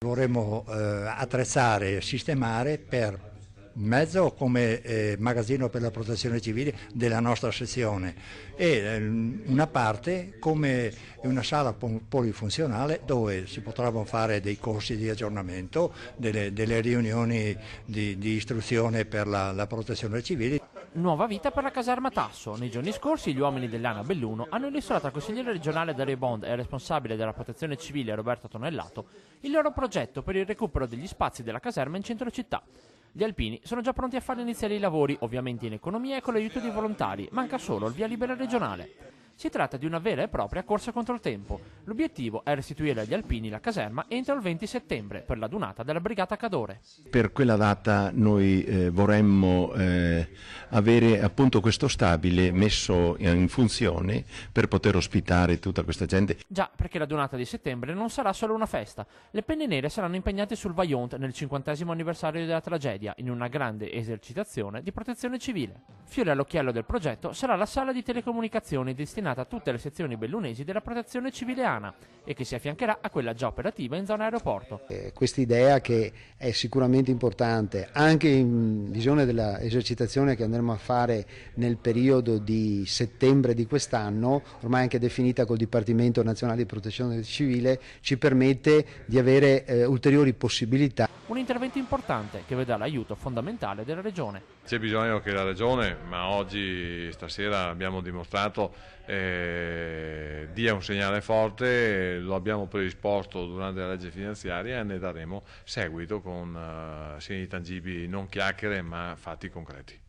vorremmo attrezzare e sistemare per mezzo come magazzino per la protezione civile della nostra sezione e una parte come una sala polifunzionale dove si potranno fare dei corsi di aggiornamento, delle riunioni di istruzione per la protezione civile. Nuova vita per la caserma Tasso. Nei giorni scorsi gli uomini dell'ANA Belluno hanno illustrato al consigliere regionale Dario Bond e al responsabile della protezione civile Roberto Tonellato il loro progetto per il recupero degli spazi della caserma in centro città. Gli alpini sono già pronti a fare iniziare i lavori, ovviamente in economia e con l'aiuto dei volontari, manca solo il via libera regionale. Si tratta di una vera e propria corsa contro il tempo. L'obiettivo è restituire agli alpini la caserma entro il 20 settembre per la dunata della Brigata Cadore. Per quella data noi vorremmo avere appunto questo stabile messo in funzione per poter ospitare tutta questa gente. Già, perché la dunata di settembre non sarà solo una festa. Le penne nere saranno impegnate sul Vaillant nel 50° anniversario della tragedia, in una grande esercitazione di protezione civile. Fiore all'occhiello del progetto sarà la sala di telecomunicazioni destinata a tutte le sezioni bellunesi della protezione civile ANA e che si affiancherà a quella già operativa in zona aeroporto. Questa idea che è sicuramente importante anche in visione della esercitazione che andremo a fare nel periodo di settembre di quest'anno, ormai anche definita col Dipartimento Nazionale di Protezione Civile, ci permette di avere ulteriori possibilità. Un intervento importante che vedrà l'aiuto fondamentale della Regione. C'è bisogno che la Regione, ma oggi, stasera abbiamo dimostrato, dia un segnale forte, lo abbiamo predisposto durante la legge finanziaria e ne daremo seguito con segni tangibili, non chiacchiere ma fatti concreti.